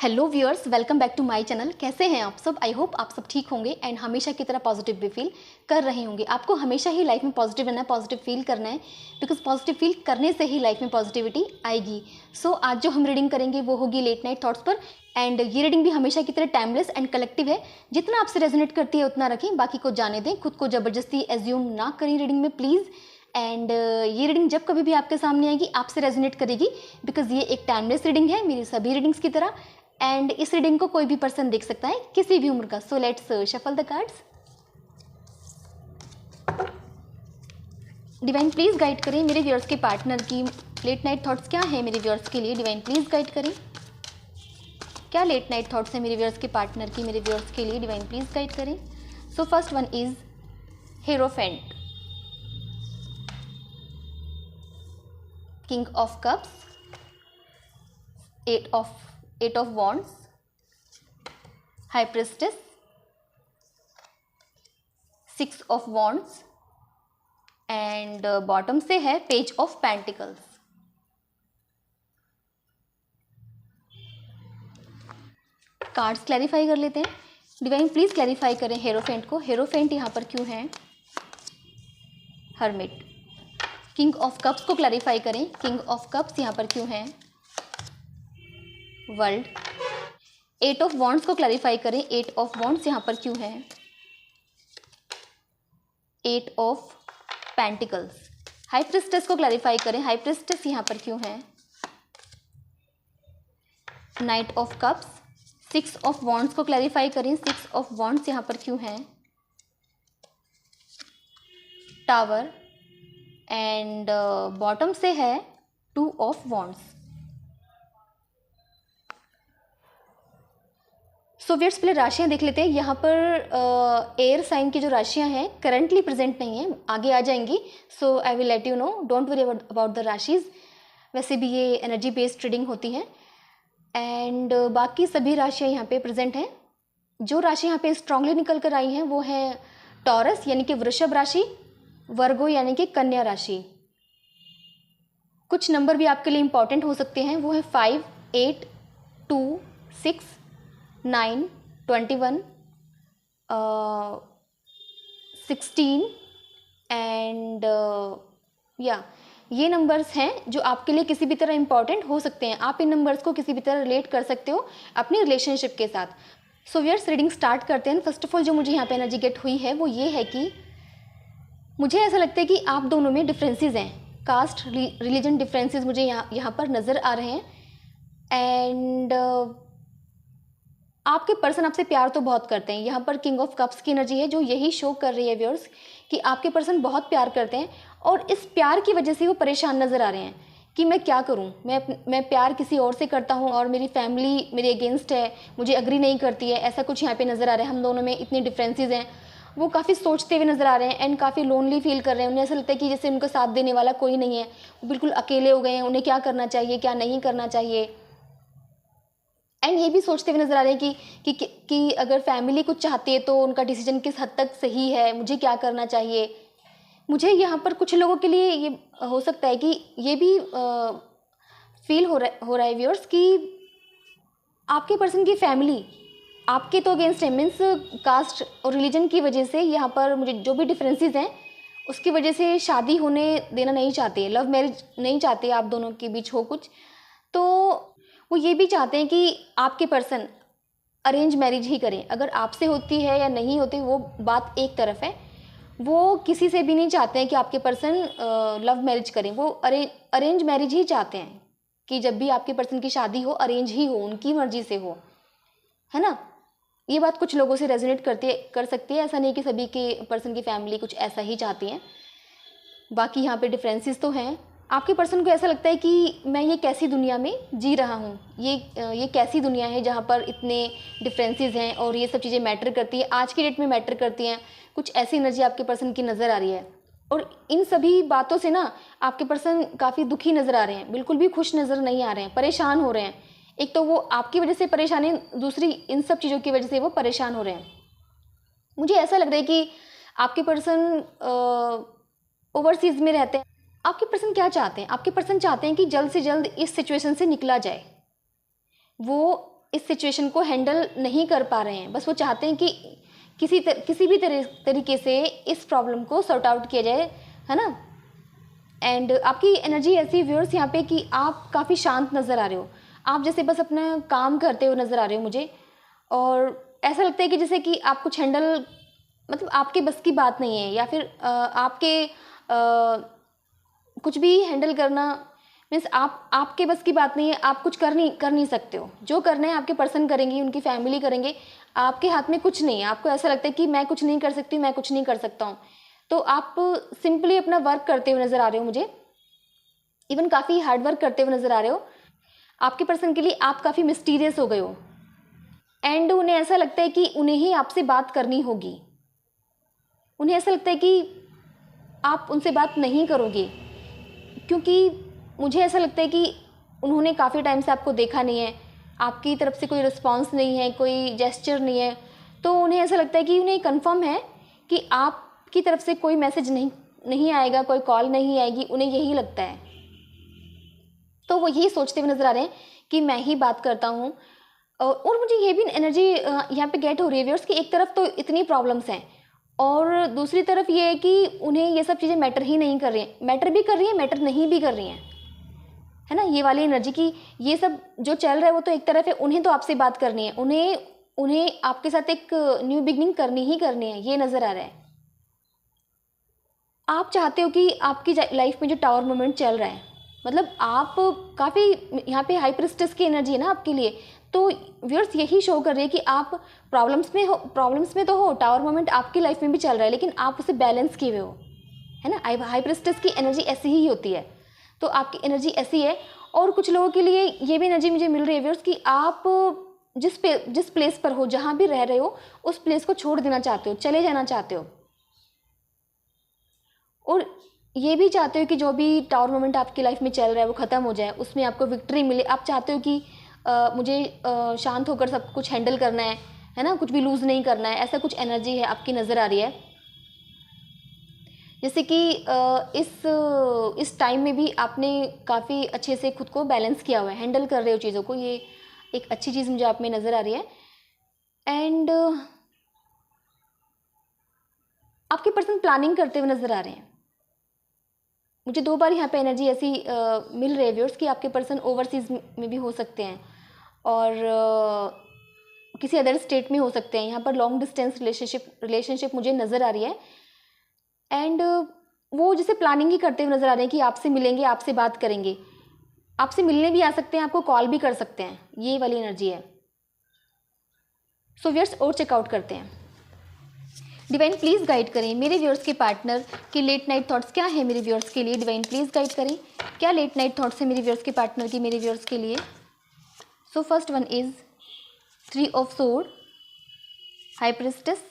Hello viewers, welcome back to my channel. कैसे हैं आप सब? आई होप आप सब ठीक होंगे एंड हमेशा की तरह पॉजिटिव भी फील कर रहे होंगे। आपको हमेशा ही लाइफ में पॉजिटिव रहना है, पॉजिटिव फील करना है, बिकॉज पॉजिटिव फील करने से ही लाइफ में पॉजिटिविटी आएगी। सो आज जो हम रीडिंग करेंगे वो होगी लेट नाइट थॉट्स पर। एंड ये रीडिंग भी हमेशा की तरह टाइमलेस एंड कलेक्टिव है। जितना आपसे रेजोनेट करती है उतना रखें, बाकी को जाने दें, खुद को ज़बरदस्ती एज्यूम ना करें रीडिंग में प्लीज़। एंड ये रीडिंग जब कभी भी आपके सामने आएगी आपसे रेजोनेट करेगी, बिकॉज ये एक टाइमलेस रीडिंग है मेरी सभी रीडिंग्स की तरह। एंड इस रीडिंग को कोई भी पर्सन देख सकता है, किसी भी उम्र का। So let's shuffle the cards. Divine please guide करें मेरे व्यूअर्स के पार्टनर की लेट नाइट थॉट्स क्या है मेरे व्यूअर्स के लिए। डिवाइन प्लीज गाइड करें, क्या लेट नाइट थॉट्स है मेरे व्यूअर्स के पार्टनर की मेरे व्यूअर्स के लिए। डिवाइन प्लीज गाइड करें। So first one is hierophant, king of cups, eight of wands, high priestess, six of wands and bottom से है page of pentacles. Cards clarify कर लेते हैं। डिवाइन प्लीज क्लैरिफाई करें हेरोफेंट को। हेरोफेंट यहाँ पर क्यों है? हर्मिट। किंग ऑफ कप्स को क्लैरिफाई करें, किंग ऑफ कप्स यहाँ पर क्यों है? वर्ल्ड। एट ऑफ वॉन्ड्स को क्लैरिफाई करें, एट ऑफ वॉन्ड्स यहाँ पर क्यों है? Eight of pentacles. High priestess को क्लैरिफाई करें, हाई प्रिस्टेस यहाँ पर क्यों है? Knight of cups. Six of wands को क्लैरिफाई करें, सिक्स ऑफ वॉन्ड्स यहाँ पर क्यों है? टावर एंड बॉटम से है two of wands. So viewers पहले राशियाँ देख लेते हैं। यहाँ पर एयर साइन की जो राशियाँ हैं करंटली प्रेजेंट नहीं है, आगे आ जाएंगी। So I will let you know, don't worry about the राशिज़। वैसे भी ये एनर्जी बेस्ड ट्रेडिंग होती है। एंड बाकी सभी राशियाँ यहाँ पे प्रेजेंट हैं। जो राशि यहाँ पे स्ट्रांगली निकल कर आई हैं वो है टॉरस यानी कि वृषभ राशि, वर्गो यानी कि कन्या राशि। कुछ नंबर भी आपके लिए इंपॉर्टेंट हो सकते हैं, वो है 5, 8, 2, 6, 9, 21, 16 एंड ये नंबर्स हैं जो आपके लिए किसी भी तरह इंपॉर्टेंट हो सकते हैं। आप इन नंबर्स को किसी भी तरह रिलेट कर सकते हो अपनी रिलेशनशिप के साथ। सो व्यूअर्स रीडिंग स्टार्ट करते हैं। फर्स्ट ऑफ ऑल जो मुझे यहाँ पे एनर्जी गेट हुई है वो ये है कि मुझे ऐसा लगता है कि आप दोनों में डिफरेंसेस हैं, कास्ट रिलीजन डिफरेंसेस मुझे यहाँ पर नज़र आ रहे हैं। एंड आपके पर्सन आपसे प्यार तो बहुत करते हैं। यहाँ पर किंग ऑफ कप्स की एनर्जी है जो यही शो कर रही है व्यूअर्स कि आपके पर्सन बहुत प्यार करते हैं और इस प्यार की वजह से वो परेशान नज़र आ रहे हैं कि मैं क्या करूँ, मैं प्यार किसी और से करता हूँ और मेरी फैमिली मेरे अगेंस्ट है, मुझे एग्री नहीं करती है। ऐसा कुछ यहाँ पे नज़र आ रहा है। हम दोनों में इतने डिफरेंसेस हैं। वो काफ़ी सोचते हुए नज़र आ रहे हैं एंड काफ़ी लोनली फील कर रहे हैं। उन्हें ऐसा लगता है कि जैसे उनका साथ देने वाला कोई नहीं है, वो बिल्कुल अकेले हो गए हैं। उन्हें क्या करना चाहिए, क्या नहीं करना चाहिए। एंड ये भी सोचते हुए नजर आ रहे हैं कि अगर फैमिली कुछ चाहती है तो उनका डिसीजन किस हद तक सही है, मुझे क्या करना चाहिए। मुझे यहाँ पर कुछ लोगों के लिए ये हो सकता है कि ये भी फील हो रहा है व्यूअर्स कि आपके पर्सन की फैमिली आपके तो अगेंस्ट है, मीन्स कास्ट और रिलीजन की वजह से यहाँ पर मुझे जो भी डिफरेंसेस हैं उसकी वजह से शादी होने देना नहीं चाहते, लव मैरिज नहीं चाहते आप दोनों के बीच हो कुछ। तो वो ये भी चाहते हैं कि आपके पर्सन अरेंज मैरिज ही करें। अगर आपसे होती है या नहीं होती वो बात एक तरफ है, वो किसी से भी नहीं चाहते हैं कि आपके पर्सन लव मैरिज करें। वो अरेंज मैरिज ही चाहते हैं कि जब भी आपके पर्सन की शादी हो अरेंज ही हो, उनकी मर्जी से हो, है ना। ये बात कुछ लोगों से रेजोनेट कर सकती है। ऐसा नहीं कि सभी के पर्सन की फैमिली कुछ ऐसा ही चाहती है। बाकी यहाँ पे डिफरेंसेस तो हैं। आपके पर्सन को ऐसा लगता है कि मैं ये कैसी दुनिया में जी रहा हूँ, ये कैसी दुनिया है जहाँ पर इतने डिफरेंसेस हैं और ये सब चीज़ें मैटर करती है, आज की डेट में मैटर करती हैं। कुछ ऐसी एनर्जी आपके पर्सन की नज़र आ रही है और इन सभी बातों से ना आपके पर्सन काफ़ी दुखी नज़र आ रहे हैं, बिल्कुल भी खुश नज़र नहीं आ रहे हैं, परेशान हो रहे हैं। एक तो वो आपकी वजह से परेशान है, दूसरी इन सब चीज़ों की वजह से वो परेशान हो रहे हैं। मुझे ऐसा लग रहा है कि आपके पर्सन ओवरसीज़ में रहते हैं। आपके पर्सन क्या चाहते हैं? आपके पर्सन चाहते हैं कि जल्द से जल्द इस सिचुएशन से निकला जाए। वो इस सिचुएशन को हैंडल नहीं कर पा रहे हैं। बस वो चाहते हैं कि किसी भी तरीके से इस प्रॉब्लम को सॉर्ट आउट किया जाए, है ना। एंड आपकी एनर्जी ऐसी व्यूअर्स यहाँ पे कि आप काफ़ी शांत नज़र आ रहे हो। आप जैसे बस अपना काम करते हुए नज़र आ रहे हो मुझे, और ऐसा लगता है कि जैसे कि आप कुछ हैंडल, मतलब आपके बस की बात नहीं है, या फिर आपके कुछ भी हैंडल करना मीन्स आपके बस की बात नहीं है। आप कुछ कर नहीं सकते हो। जो करना है आपके पर्सन करेंगी, उनकी फैमिली करेंगे, आपके हाथ में कुछ नहीं है। आपको ऐसा लगता है कि मैं कुछ नहीं कर सकती, मैं कुछ नहीं कर सकता हूँ। तो आप सिंपली अपना वर्क करते हुए नज़र आ रहे हो मुझे, इवन काफ़ी हार्ड वर्क करते हुए नज़र आ रहे हो। आपके पर्सन के लिए आप काफ़ी मिस्टीरियस हो गए हो, एंड उन्हें ऐसा लगता है कि उन्हें ही आपसे बात करनी होगी। उन्हें ऐसा लगता है कि आप उनसे बात नहीं करोगे, क्योंकि मुझे ऐसा लगता है कि उन्होंने काफ़ी टाइम से आपको देखा नहीं है, आपकी तरफ से कोई रिस्पॉन्स नहीं है, कोई जेस्चर नहीं है। तो उन्हें ऐसा लगता है कि उन्हें कंफर्म है कि आपकी तरफ से कोई मैसेज नहीं आएगा, कोई कॉल नहीं आएगी, उन्हें यही लगता है। तो वो यही सोचते हुए नज़र आ रहे हैं कि मैं ही बात करता हूँ। और मुझे ये भी एनर्जी यहाँ पे गेट हो रही है व्यूअर्स कि एक तरफ तो इतनी प्रॉब्लम्स हैं, और दूसरी तरफ ये है कि उन्हें ये सब चीज़ें मैटर ही नहीं कर रही हैं। मैटर भी कर रही हैं, मैटर नहीं भी कर रही हैं, है ना। ये वाली एनर्जी की ये सब जो चल रहा है वो तो एक तरफ है, उन्हें तो आपसे बात करनी है, उन्हें आपके साथ एक न्यू बिगनिंग करनी ही करनी है, ये नज़र आ रहा है। आप चाहते हो कि आपकी लाइफ में जो टावर मोमेंट चल रहा है, मतलब आप काफ़ी यहाँ पे हाई प्रिस्टेस की एनर्जी है ना आपके लिए। तो व्यूअर्स यही शो कर रही है कि आप प्रॉब्लम्स में तो हो, टावर मोमेंट आपकी लाइफ में भी चल रहा है, लेकिन आप उसे बैलेंस किए हुए हो, है ना। हाई प्रिस्टेस की एनर्जी ऐसी ही होती है, तो आपकी एनर्जी ऐसी है। और कुछ लोगों के लिए ये भी एनर्जी मुझे मिल रही है व्यूअर्स कि आप जिस प्लेस पर हो, जहाँ भी रह रहे हो, उस प्लेस को छोड़ देना चाहते हो, चले जाना चाहते हो, और ये भी चाहते हो कि जो भी टावर मोमेंट आपकी लाइफ में चल रहा है वो ख़त्म हो जाए, उसमें आपको विक्ट्री मिले। आप चाहते हो कि मुझे शांत होकर सब कुछ हैंडल करना है ना, कुछ भी लूज़ नहीं करना है, ऐसा कुछ एनर्जी है आपकी नज़र आ रही है। जैसे कि इस टाइम में भी आपने काफ़ी अच्छे से खुद को बैलेंस किया हुआ है, हैंडल कर रहे हो चीज़ों को, ये एक अच्छी चीज़ मुझे आप में नज़र आ रही है। एंड आपके पर्सन प्लानिंग करते हुए नज़र आ रहे हैं। मुझे 2 बार यहाँ पे एनर्जी ऐसी मिल रही है व्यूअर्स कि आपके पर्सन ओवरसीज़ में भी हो सकते हैं, और किसी अदर स्टेट में हो सकते हैं। यहाँ पर लॉन्ग डिस्टेंस रिलेशनशिप मुझे नज़र आ रही है। एंड वो जैसे प्लानिंग ही करते हुए नज़र आ रहे हैं कि आपसे मिलेंगे, आपसे बात करेंगे, आपसे मिलने भी आ सकते हैं, आपको कॉल भी कर सकते हैं, ये वाली एनर्जी है। सो व्यूअर्स और चेकआउट करते हैं। डिवाइन प्लीज़ गाइड करें मेरे व्यूअर्स के पार्टनर के लेट नाइट थॉट्स क्या है मेरे व्यूअर्स के लिए। डिवाइन प्लीज़ गाइड करें, क्या लेट नाइट थॉट्स है मेरे व्यूअर्स के पार्टनर की मेरे व्यूअर्स के लिए। सो first one is 3 of sword, high priestess,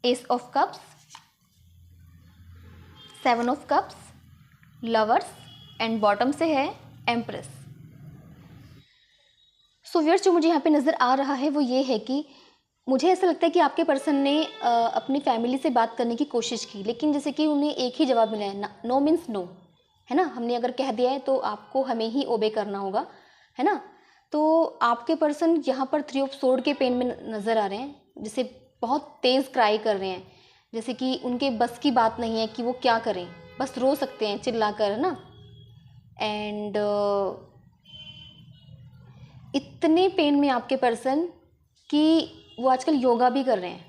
S of cups, 7 of cups, lovers, and bottom से है एम्प्रेस। सो व्यूअर्स जो मुझे यहाँ पे नज़र आ रहा है वो ये है कि मुझे ऐसा लगता है कि आपके पर्सन ने अपनी फैमिली से बात करने की कोशिश की, लेकिन जैसे कि उन्हें एक ही जवाब मिला है, नो मीन्स नो, है ना। हमने अगर कह दिया है तो आपको हमें ही ओबे करना होगा, है ना। तो आपके पर्सन यहाँ पर 3 ऑफ सोर्ड के पेन में नज़र आ रहे हैं, जैसे बहुत तेज़ क्राई कर रहे हैं, जैसे कि उनके बस की बात नहीं है कि वो क्या करें, बस रो सकते हैं चिल्ला कर, है ना। एंड इतने पेन में आपके पर्सन कि वो आजकल योगा भी कर रहे हैं,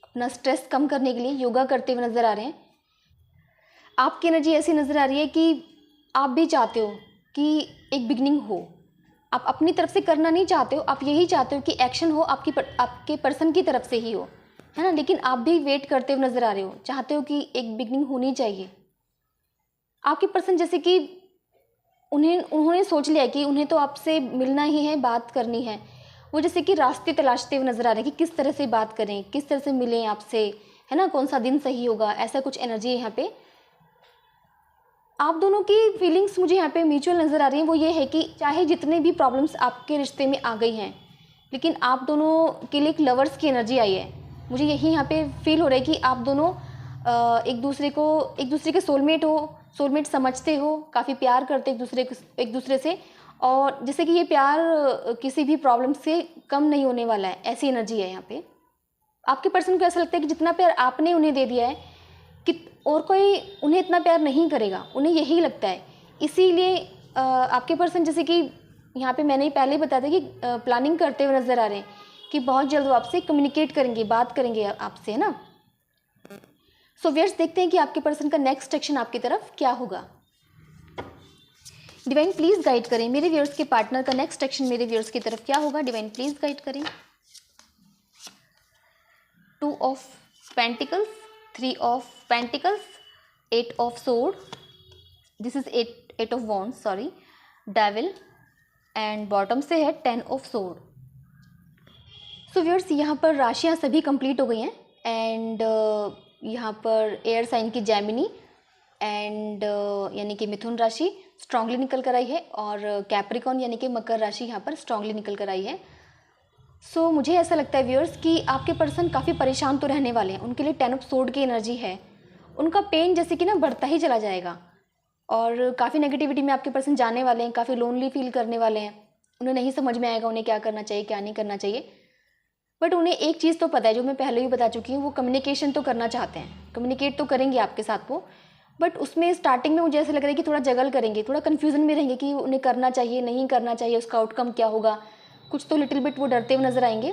अपना स्ट्रेस कम करने के लिए योगा करते हुए नज़र आ रहे हैं। आपकी एनर्जी ऐसी नज़र आ रही है कि आप भी चाहते हो कि एक बिगनिंग हो, आप अपनी तरफ से करना नहीं चाहते हो, आप यही चाहते हो कि एक्शन हो आपके पर्सन की तरफ से ही हो, है ना। लेकिन आप भी वेट करते हुए नज़र आ रहे हो, चाहते हो कि एक बिगनिंग होनी चाहिए। आपके पर्सन जैसे कि उन्होंने सोच लिया कि उन्हें तो आपसे मिलना ही है, बात करनी है। वो जैसे कि रास्ते तलाशते हुए नज़र आ रहे हैं कि किस तरह से बात करें, किस तरह से मिलें आपसे, है ना, कौन सा दिन सही होगा, ऐसा कुछ एनर्जी है यहाँ पे। आप दोनों की फीलिंग्स मुझे यहाँ पे म्यूचुअल नज़र आ रही हैं। वो ये है कि चाहे जितने भी प्रॉब्लम्स आपके रिश्ते में आ गई हैं, लेकिन आप दोनों के लिए एक लवर्स की एनर्जी आई है। मुझे यही यहाँ पे फील हो रहा है कि आप दोनों एक दूसरे के सोलमेट समझते हो, काफ़ी प्यार करते एक दूसरे से, और जैसे कि ये प्यार किसी भी प्रॉब्लम से कम नहीं होने वाला है, ऐसी एनर्जी है यहाँ पे। आपके पर्सन को ऐसा लगता है कि जितना प्यार आपने उन्हें दे दिया है कि और कोई उन्हें इतना प्यार नहीं करेगा, उन्हें यही लगता है। इसीलिए आपके पर्सन, जैसे कि यहाँ पे मैंने पहले ही बताया था कि प्लानिंग करते हुए नज़र आ रहे हैं कि बहुत जल्द वो आपसे कम्युनिकेट करेंगे, बात करेंगे आपसे, है ना। सो व्यूअर्स, देखते हैं कि आपके पर्सन का नेक्स्ट एक्शन आपकी तरफ क्या होगा। डिवाइन प्लीज़ गाइड करें मेरे व्यूअर्स के पार्टनर का नेक्स्ट एक्शन मेरे व्यूअर्स की तरफ क्या होगा। डिवाइन प्लीज़ गाइड करें। 2 of pentacles, 3 of pentacles, 8 of sword, this is 8 of wands, sorry, devil, and bottom से है 10 ऑफ सोर्ड। सो व्यूअर्स, यहाँ पर राशियाँ सभी कंप्लीट हो गई हैं एंड यहाँ पर एयर साइन की जैमिनी एंड यानी कि मिथुन राशि स्ट्रांगली निकल कर आई है और कैप्रिकॉन यानी कि मकर राशि यहाँ पर स्ट्रांगली निकल कर आई है। सो मुझे ऐसा लगता है व्यूअर्स कि आपके पर्सन काफ़ी परेशान तो रहने वाले हैं। उनके लिए 10 ऑफ सोर्ड की एनर्जी है। उनका पेन जैसे कि ना बढ़ता ही चला जाएगा और काफ़ी नेगेटिविटी में आपके पर्सन जाने वाले हैं, काफ़ी लोनली फील करने वाले हैं। उन्हें नहीं समझ में आएगा उन्हें क्या करना चाहिए, क्या नहीं करना चाहिए। बट उन्हें एक चीज़ तो पता है, जो मैं पहले भी बता चुकी हूँ, वो कम्युनिकेशन तो करना चाहते हैं, कम्युनिकेट तो करेंगे आपके साथ वो। बट उसमें स्टार्टिंग में मुझे ऐसा लग रहा है कि थोड़ा जगल करेंगे, थोड़ा कन्फ्यूज़न में रहेंगे कि उन्हें करना चाहिए, नहीं करना चाहिए, उसका आउटकम क्या होगा। कुछ तो लिटिल बिट वो डरते हुए नजर आएंगे।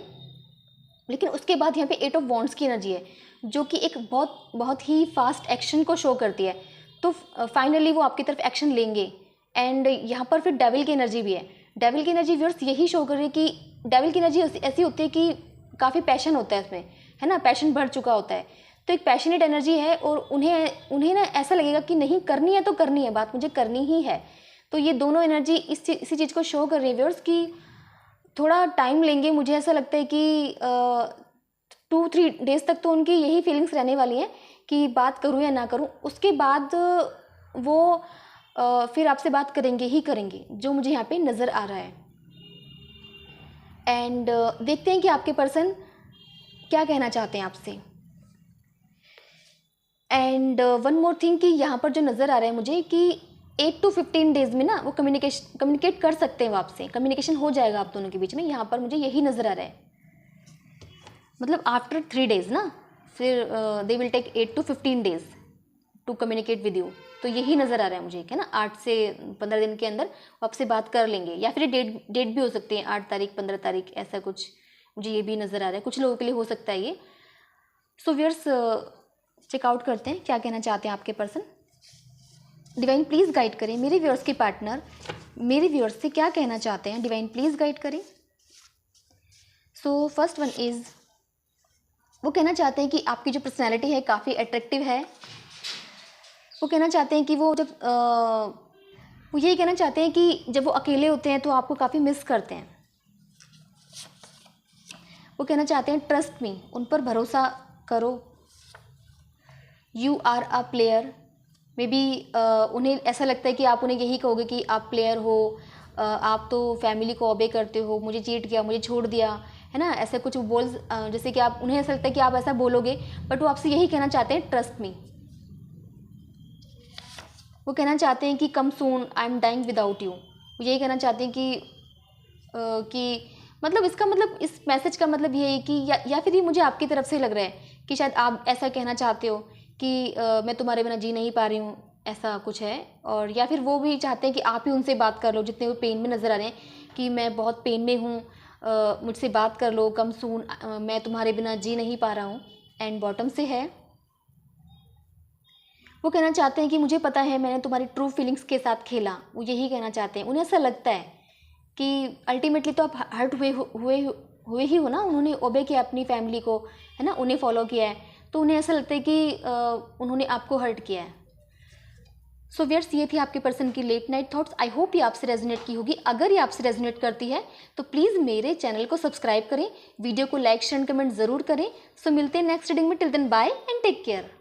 लेकिन उसके बाद यहाँ पे 8 ऑफ वॉन्ड्स की एनर्जी है, जो कि एक बहुत ही फास्ट एक्शन को शो करती है। तो फाइनली वो आपकी तरफ एक्शन लेंगे। एंड यहाँ पर फिर डेविल की एनर्जी भी है। डेविल की एनर्जी व्यूअर्स यही शो कर रही है कि डेविल की एनर्जी ऐसी होती है कि काफ़ी पैशन होता है इसमें, है ना, पैशन भर चुका होता है। तो एक पैशनेट एनर्जी है और उन्हें ना ऐसा लगेगा कि नहीं, करनी है तो करनी है, बात मुझे करनी ही है। तो ये दोनों एनर्जी इसी चीज़ को शो कर रही है व्यूअर्स कि थोड़ा टाइम लेंगे। मुझे ऐसा लगता है कि 2-3 डेज तक तो उनकी यही फीलिंग्स रहने वाली हैं कि बात करूँ या ना करूँ। उसके बाद वो फिर आपसे बात करेंगे ही करेंगे, जो मुझे यहाँ पे नज़र आ रहा है। एंड देखते हैं कि आपके पर्सन क्या कहना चाहते हैं आपसे। एंड वन मोर थिंग कि यहाँ पर जो नज़र आ रहा है मुझे कि 8 to 15 डेज में ना वो कम्युनिकेट कर सकते हैं, वो आपसे कम्युनिकेशन हो जाएगा आप दोनों के बीच में। यहाँ पर मुझे यही नज़र आ रहा है, मतलब आफ्टर 3 डेज ना, फिर they will take 8 to 15 days to communicate with you. तो यही नज़र आ रहा है मुझे, है ना, 8 से 15 दिन के अंदर वो आपसे बात कर लेंगे। या फिर डेट भी हो सकती है 8 तारीख 15 तारीख, ऐसा कुछ मुझे ये भी नज़र आ रहा है। कुछ लोगों के लिए हो सकता है ये। सो व्यूअर्स, चेकआउट करते हैं क्या कहना चाहते हैं आपके पर्सन। डिवाइन प्लीज़ गाइड करें मेरे व्यूअर्स के पार्टनर मेरे व्यूअर्स से क्या कहना चाहते हैं। डिवाइन प्लीज़ गाइड करें। सो फर्स्ट वन इज़, वो कहना चाहते हैं कि आपकी जो पर्सनैलिटी है काफ़ी अट्रैक्टिव है। वो कहना चाहते हैं कि वो यही कहना चाहते हैं कि जब वो अकेले होते हैं तो आपको काफ़ी मिस करते हैं। वो कहना चाहते हैं ट्रस्ट मी, उन पर भरोसा करो, you are a player. Maybe उन्हें ऐसा लगता है कि आप उन्हें यही कहोगे कि आप प्लेयर हो, आप तो फैमिली को ओबे करते हो, मुझे चीट किया, मुझे छोड़ दिया, है ना, ऐसा कुछ बोल, जैसे कि आप उन्हें ऐसा लगता है कि आप ऐसा बोलोगे। बट वो आपसे यही कहना चाहते हैं ट्रस्ट मी। वो कहना चाहते हैं कि come soon, I am dying without you. वो यही कहना चाहते हैं कि मतलब इसका मतलब, इस मैसेज का मतलब ये है कि या फिर ये मुझे आपकी तरफ से लग रहा है कि शायद आप ऐसा कहना चाहते हो कि मैं तुम्हारे बिना जी नहीं पा रही हूँ, ऐसा कुछ है। और या फिर वो भी चाहते हैं कि आप ही उनसे बात कर लो, जितने वो पेन में नज़र आ रहे हैं कि मैं बहुत पेन में हूँ, मुझसे बात कर लो, कम सून, मैं तुम्हारे बिना जी नहीं पा रहा हूँ। एंड बॉटम से है, वो कहना चाहते हैं कि मुझे पता है मैंने तुम्हारी ट्रू फीलिंग्स के साथ खेला। वो यही कहना चाहते हैं। उन्हें ऐसा लगता है कि अल्टीमेटली तो आप हर्ट हुए ही हो ना, उन्होंने ओबे किया अपनी फैमिली को, है ना, उन्हें फॉलो किया है, तो उन्हें ऐसा लगता है कि उन्होंने आपको हर्ट किया है। सो व्यूअर्स, ये थी आपके पर्सन की late night thoughts. I hope ये आपसे रेजोनेट की होगी। अगर ये आपसे रेजोनेट करती है तो प्लीज़ मेरे चैनल को सब्सक्राइब करें, वीडियो को लाइक शेयर कमेंट ज़रूर करें। सो मिलते हैं नेक्स्ट रीडिंग में। Till then bye and take care.